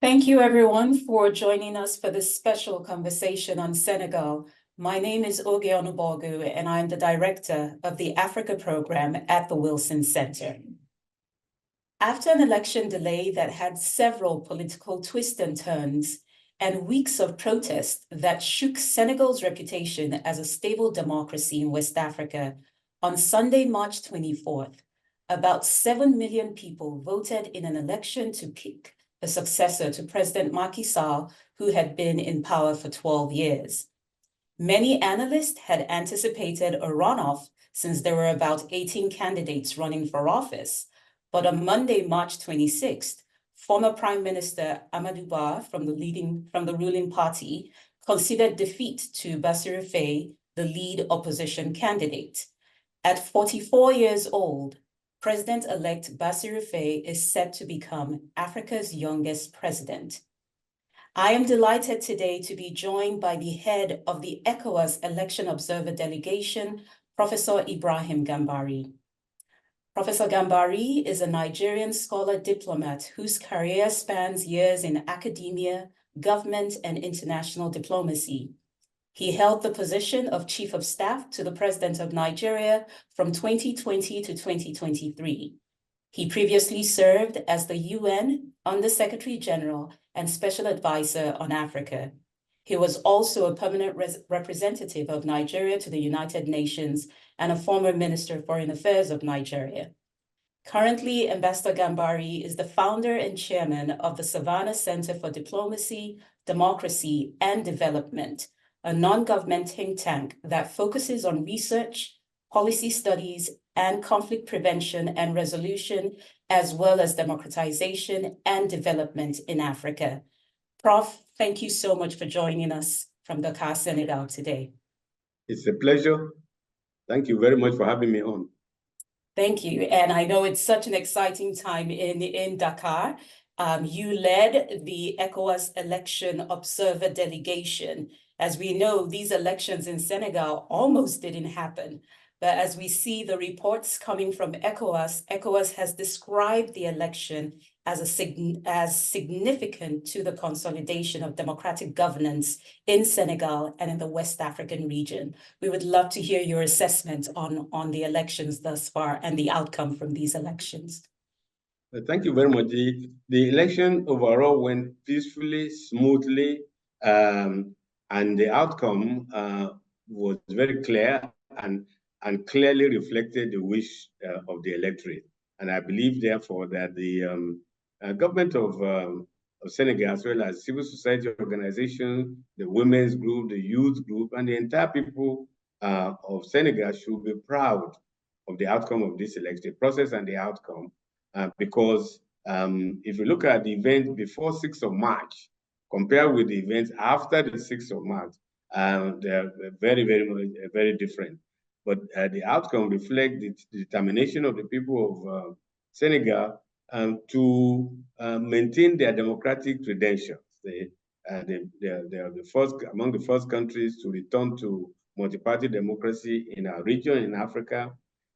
Thank you, everyone, for joining us for this special conversation on Senegal. My name is Oge Onubogu, and I'm the director of the Africa program at the Wilson Center. After an election delay that had several political twists and turns and weeks of protest that shook Senegal's reputation as a stable democracy in West Africa, on Sunday, March 24th, about 7 million people voted in an election to pick a successor to President Macky Sall, who had been in power for 12 years. Many analysts had anticipated a runoff since there were about 18 candidates running for office. But on Monday, March 26th, former Prime Minister Amadou Ba from the ruling party conceded defeat to Bassirou Faye, the lead opposition candidate. At 44 years old, President-elect Bassirou Faye is set to become Africa's youngest president. I am delighted today to be joined by the head of the ECOWAS Elections Observer Delegation, Professor Ibrahim Gambari. Professor Gambari is a Nigerian scholar-diplomat whose career spans years in academia, government, and international diplomacy. He held the position of Chief of Staff to the President of Nigeria from 2020 to 2023. He previously served as the UN Under-Secretary General and Special Advisor on Africa. He was also a permanent representative of Nigeria to the United Nations and a former Minister of Foreign Affairs of Nigeria. Currently, Ambassador Gambari is the founder and chairman of the Savannah Center for Diplomacy, Democracy, and Development, a non-government think tank that focuses on research, policy studies, and conflict prevention and resolution, as well as democratization and development in Africa. Prof, thank you so much for joining us from Dakar, Senegal today. It's a pleasure. Thank you very much for having me on. Thank you. And I know it's such an exciting time in Dakar. You led the ECOWAS Election Observer Delegation. As we know, these elections in Senegal almost didn't happen. But as we see the reports coming from ECOWAS has described the election as significant to the consolidation of democratic governance in Senegal and in the West African region. We would love to hear your assessment on the elections thus far and the outcome from these elections. Thank you very much. The election overall went peacefully, smoothly, and the outcome was very clear and clearly reflected the wish of the electorate. And I believe, therefore, that the government of Senegal, as well as civil society organizations, the women's group, the youth group, and the entire people of Senegal should be proud of the outcome of this election process and the outcome, because if you look at the event before 6th of March, compared with the events after the 6th of March, they're very different. But the outcome reflects the determination of the people of Senegal to maintain their democratic credentials. They are among the first countries to return to multi-party democracy in our region, in Africa.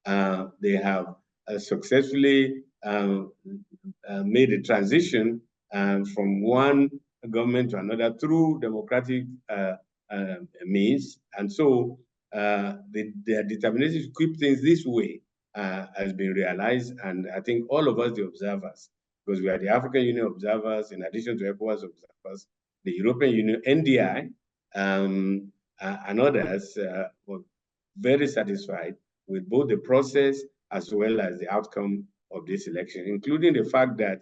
They have successfully made a transition from one government to another through democratic means. And so their determination to keep things this way has been realized. And I think all of us, the observers, because we are the African Union observers, in addition to ECOWAS observers, the European Union, NDI, and others were very satisfied with both the process as well as the outcome of this election, including the fact that,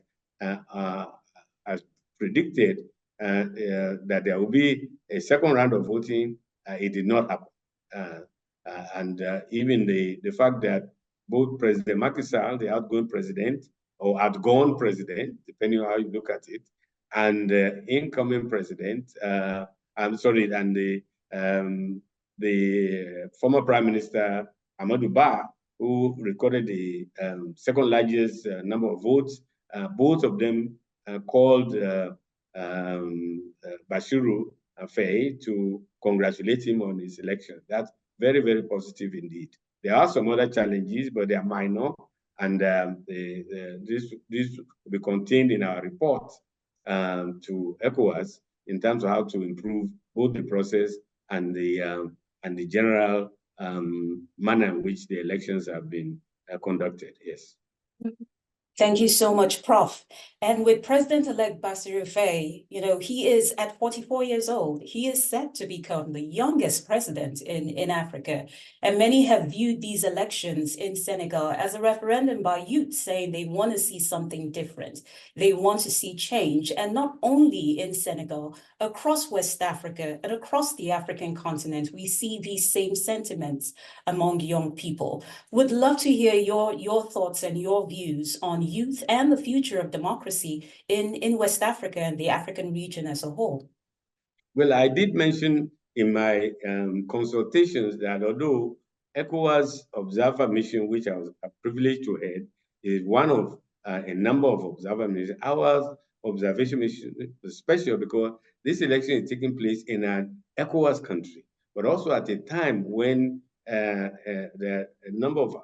as predicted, that there will be a second round of voting. It did not happen. Even the fact that both President Macky Sall, the outgoing president, or outgone president, depending on how you look at it, and incoming president, and the former Prime Minister Amadou Ba, who recorded the second largest number of votes, both of them called Bassirou Faye to congratulate him on his election. That's very, very positive indeed. There are some other challenges, but they are minor, and this will be contained in our report. to ECOWAS in terms of how to improve both the process and the general manner in which the elections have been conducted. Yes. Thank you so much, Prof. And with President-elect Bassirou Faye, he is at 44 years old. He is set to become the youngest president in Africa. And many have viewed these elections in Senegal as a referendum by youth saying they want to see something different. They want to see change. And not only in Senegal, across West Africa and across the African continent, we see these same sentiments among young people. Would love to hear your thoughts and your views on youth and the future of democracy in West Africa and the African region as a whole. Well, I did mention in my consultations that although ECOWAS Observer Mission, which I was privileged to head, is one of a number of observer missions, our observation mission is special because this election is taking place in an ECOWAS country, but also at a time when the number of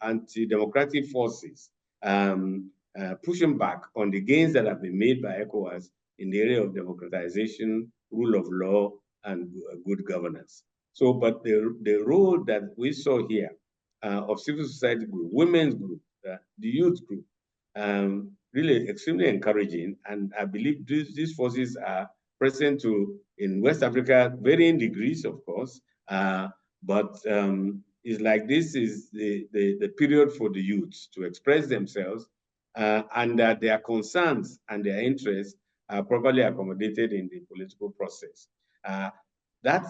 anti-democratic forces pushing back on the gains that have been made by ECOWAS in the area of democratization, rule of law, and good governance. So, but the role that we saw here of civil society group, women's group, the youth group, really extremely encouraging. And I believe these forces are present in West Africa, varying degrees, of course, but it's like this is the period for the youth to express themselves and that their concerns and their interests are properly accommodated in the political process. That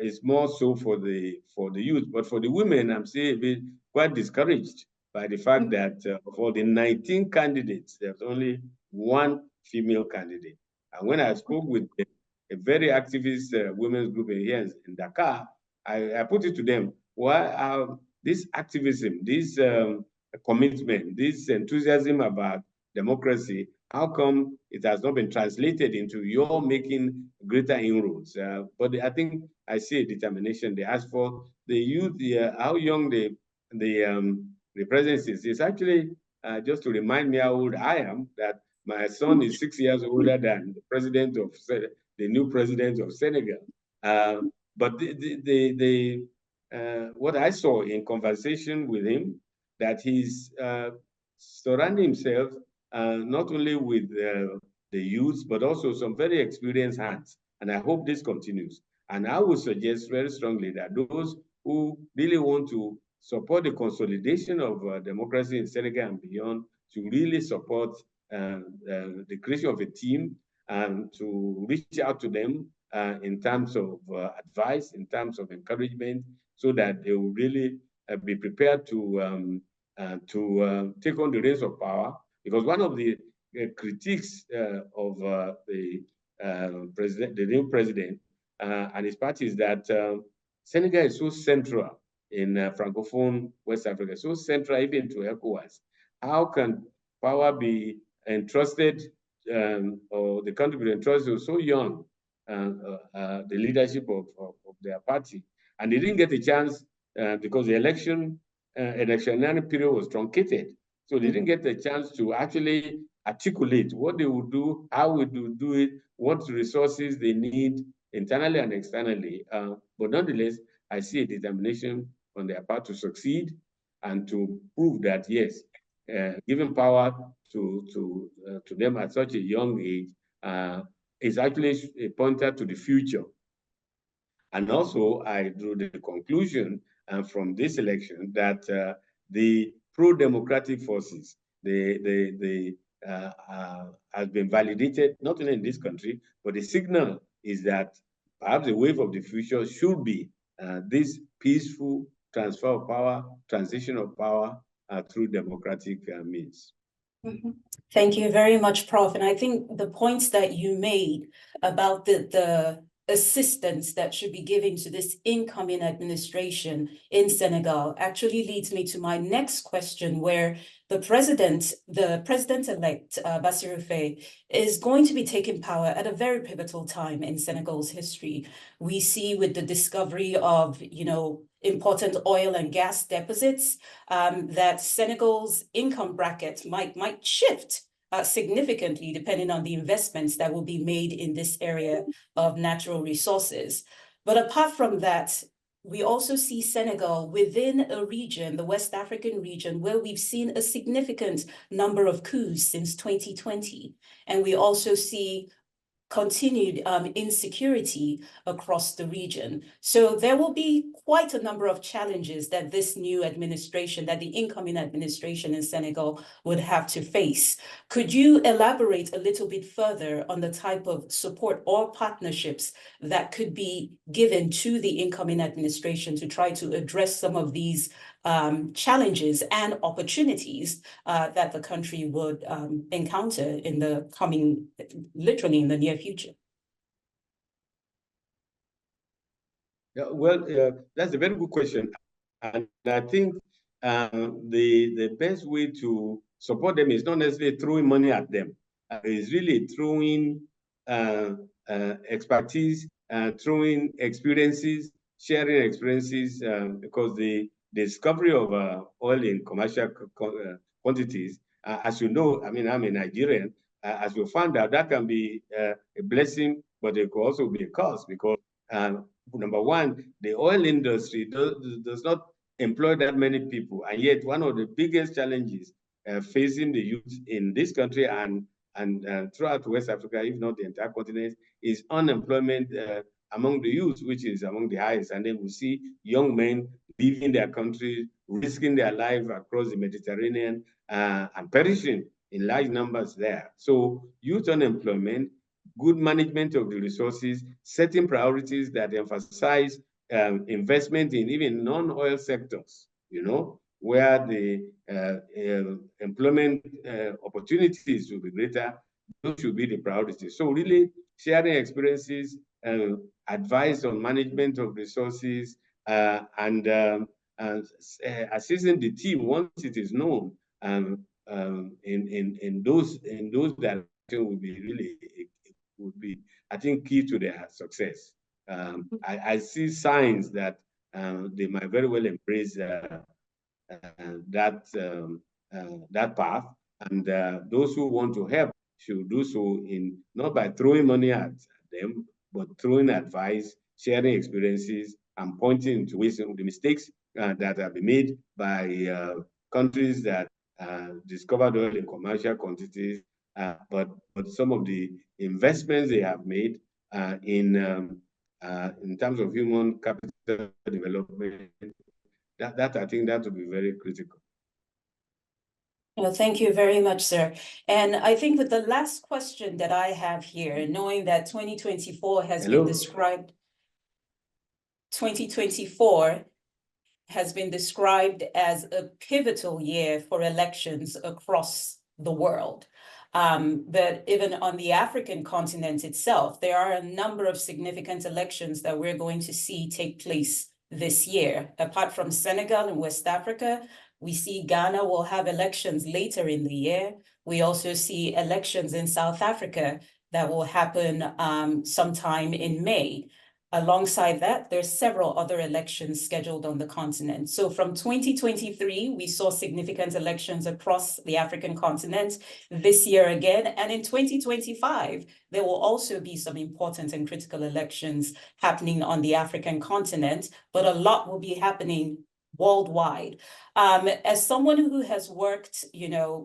is more so for the youth, but for the women, I'm saying a bit quite discouraged by the fact that for the 19 candidates, there's only one female candidate. And when I spoke with a very activist women's group here in Dakar, I put it to them, why this activism, this commitment, this enthusiasm about democracy, how come it has not been translated into your making greater inroads? But I think I see a determination. They ask for the youth, how young the president is. It's actually just to remind me how old I am, that my son is 6 years older than the president of the new president of Senegal. But what I saw in conversation with him, that he's surrounding himself not only with the youth, but also some very experienced hands. And I hope this continues. And I would suggest very strongly that those who really want to support the consolidation of democracy in Senegal and beyond to really support the creation of a team and to reach out to them in terms of advice, in terms of encouragement, so that they will really be prepared to take on the reins of power. Because one of the critiques of the new president and his party is that Senegal is so central in Francophone West Africa, so central even to ECOWAS. How can power be entrusted, or the country be entrusted so young, the leadership of their party? And they didn't get a chance because the electionary period was truncated. So they didn't get a chance to actually articulate what they would do, how we would do it, what resources they need internally and externally. But nonetheless, I see a determination on their part to succeed and to prove that, yes, giving power to them at such a young age is actually a pointer to the future. And also, I drew the conclusion from this election that the pro-democratic forces, has been validated, not only in this country, but the signal is that perhaps the wave of the future should be this peaceful transfer of power, transition of power through democratic means. Mm-hmm. Thank you very much, Prof. And I think the points that you made about the assistance that should be given to this incoming administration in Senegal actually leads me to my next question, where the president-elect Bassirou Faye is going to be taking power at a very pivotal time in Senegal's history. We see with the discovery of, important oil and gas deposits, that Senegal's income bracket might shift significantly depending on the investments that will be made in this area of natural resources. But apart from that, we also see Senegal within a region, the West African region, where we've seen a significant number of coups since 2020. And we also see continued insecurity across the region. So there will be quite a number of challenges that this new administration, that the incoming administration in Senegal would have to face. Could you elaborate a little bit further on the type of support or partnerships that could be given to the incoming administration to try to address some of these challenges and opportunities that the country would encounter in the coming, literally in the near future? Yeah, well, that's a very good question. And I think the best way to support them is not necessarily throwing money at them. It's really throwing expertise, throwing experiences, sharing experiences, because the discovery of oil in commercial quantities, as you know, I mean, I'm a Nigerian, as we found out, that can be a blessing, but it could also be a curse because number one, the oil industry does not employ that many people, and yet one of the biggest challenges facing the youth in this country and throughout West Africa, if not the entire continent, is unemployment among the youth, which is among the highest. And then we see young men leaving their country, risking their life across the Mediterranean and perishing in large numbers there. So youth unemployment, good management of the resources, setting priorities that emphasize investment in even non-oil sectors, you know, where the employment opportunities will be greater. Those should be the priorities. So really sharing experiences, advice on management of resources, and assisting the team once it is known in those directions would be, I think, key to their success. I see signs that they might very well embrace that path, and those who want to help should do so in not by throwing money at them, but throwing advice, sharing experiences, and pointing to ways of the mistakes that have been made by countries that discovered oil in commercial quantities, but some of the investments they have made in terms of human capital development, that I think that would be very critical. Well, thank you very much, sir. And I think with the last question that I have here, knowing that 2024 has been described, 2024 has been described as a pivotal year for elections across the world. But even on the African continent itself, there are a number of significant elections that we're going to see take place this year. Apart from Senegal and West Africa, we see Ghana will have elections later in the year. We also see elections in South Africa that will happen sometime in May. Alongside that, there's several other elections scheduled on the continent. So from 2023, we saw significant elections across the African continent. This year again, and in 2025, there will also be some important and critical elections happening on the African continent, but a lot will be happening worldwide. As someone who has worked,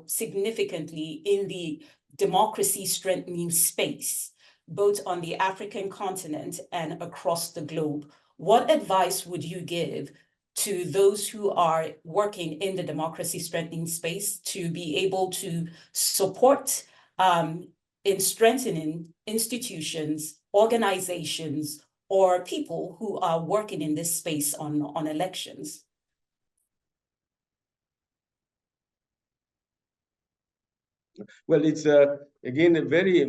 significantly in the democracy strengthening space, both on the African continent and across the globe, what advice would you give to those who are working in the democracy strengthening space to be able to support in strengthening institutions, organizations, or people who are working in this space on elections? Well, it's again a very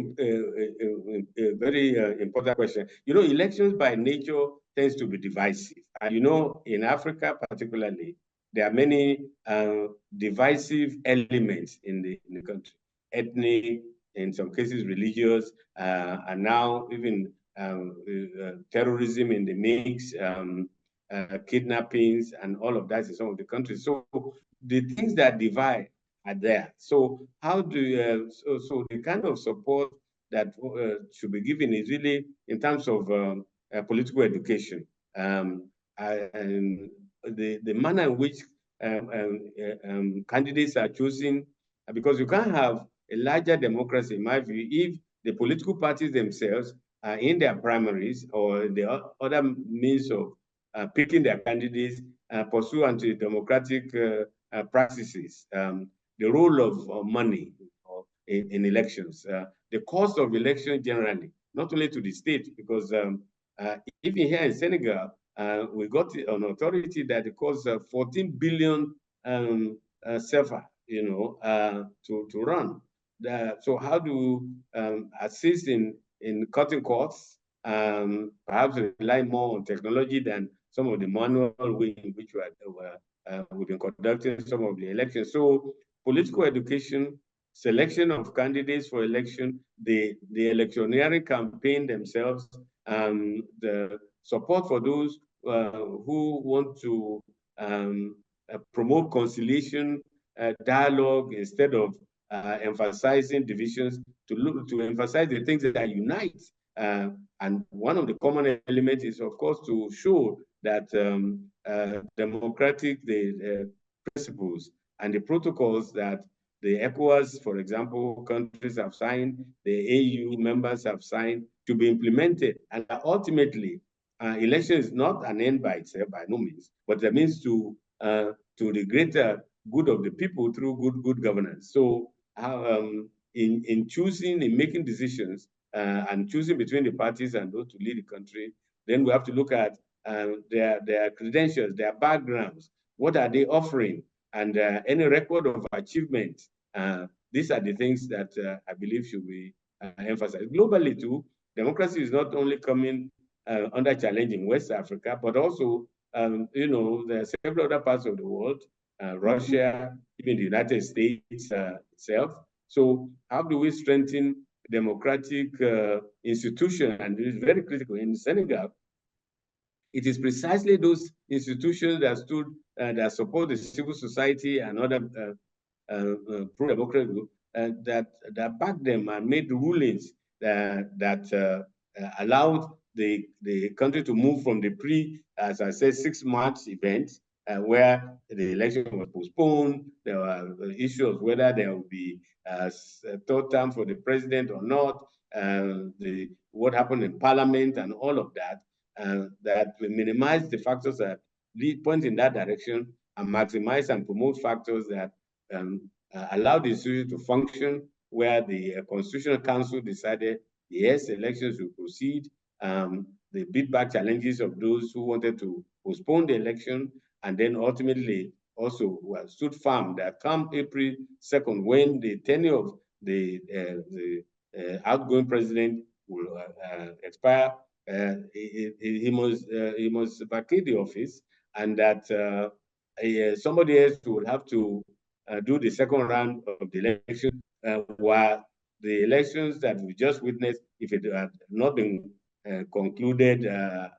important question. Elections by nature tends to be divisive, and in Africa particularly, there are many divisive elements in the country, ethnic, in some cases religious, and now even terrorism in the mix, kidnappings, and all of that in some of the countries. So the things that divide are there. So how do you, so the kind of support that should be given is really in terms of political education, and the manner in which candidates are chosen, because you can't have a larger democracy, in my view, if the political parties themselves are in their primaries or the other means of picking their candidates pursuant to democratic practices. The role of money in elections, the cost of elections generally, not only to the state, because even here in Senegal, we got an authority that it costs 14 billion CFA, to run. So how do assist in cutting costs, perhaps rely more on technology than some of the manual way in which we've been conducting some of the elections. So political education, selection of candidates for election, the electioneering campaign themselves, the support for those who want to promote conciliation, dialogue, instead of emphasizing divisions, to emphasize the things that unite. And one of the common elements is, of course, to show that democratic principles and the protocols that the ECOWAS, for example, countries have signed, the AU members have signed, to be implemented. And ultimately, election is not an end by itself, by no means, but it means to the greater good of the people through good governance. So in choosing, in making decisions, and choosing between the parties and those to lead the country, then we have to look at their credentials, their backgrounds, what are they offering, and any record of achievement. These are the things that I believe should be emphasized. Globally too, democracy is not only coming under challenge in West Africa, but also, there are several other parts of the world, Russia, even the United States itself. So how do we strengthen democratic institutions? And it is very critical. In Senegal, it is precisely those institutions that that support the civil society and other pro-democratic groups that backed them and made rulings that allowed the country to move from the as I said, 6 March event, where the election was postponed. There were issues whether there would be a third term for the president or not, what happened in parliament and all of that, that will minimize the factors that point in that direction and maximize and promote factors that allow the institution to function, where the Constitutional Council decided, yes, elections will proceed. The beat back challenges of those who wanted to postpone the election, and then ultimately also stood firm that come April 2nd, when the tenure of the outgoing president will expire, he must vacate the office, and that somebody else would have to do the second round of the election, while the elections that we just witnessed, if it had not been concluded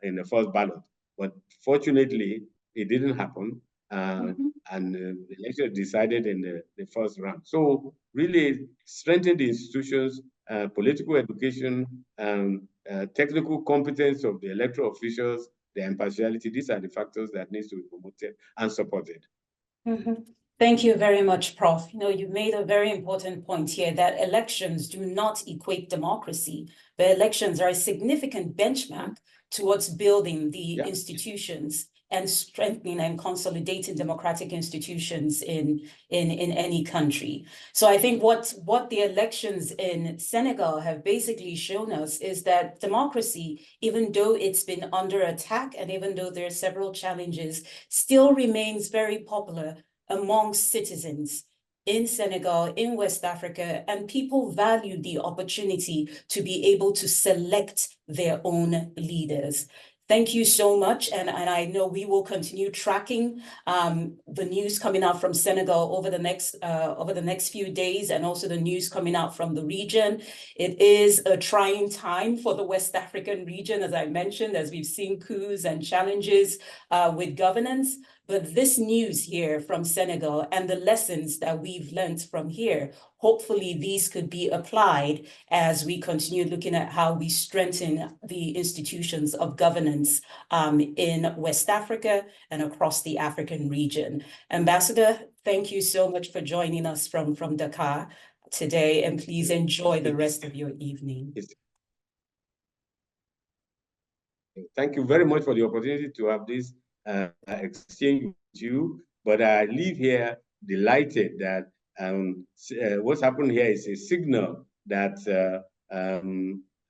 in the first ballot. But fortunately, it didn't happen, and the election decided in the first round. So really strengthen the institutions, political education, technical competence of the electoral officials, the impartiality. These are the factors that needs to be promoted and supported. Thank you very much, Prof. You made a very important point here that elections do not equate democracy, but elections are a significant benchmark towards building the institutions and strengthening and consolidating democratic institutions in any country. So I think what the elections in Senegal have basically shown us is that democracy, even though it's been under attack and even though there are several challenges, still remains very popular among citizens in Senegal, in West Africa, and people value the opportunity to be able to select their own leaders. Thank you so much, and I know we will continue tracking the news coming out from Senegal over the next few days, and also the news coming out from the region. It is a trying time for the West African region, as I mentioned, as we've seen coups and challenges with governance. But this news here from Senegal and the lessons that we've learned from here, hopefully these could be applied as we continue looking at how we strengthen the institutions of governance in West Africa and across the African region. Ambassador, thank you so much for joining us from Dakar today, and please enjoy the rest of your evening. Thank you very much for the opportunity to have this exchange with you. But I leave here delighted that what's happened here is a signal that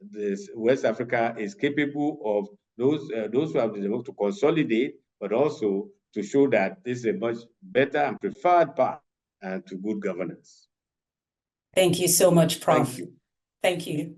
this West Africa is capable of those who have the work to consolidate, but also to show that this is a much better and preferred path to good governance. Thank you so much, Prof. Thank you. Thank you.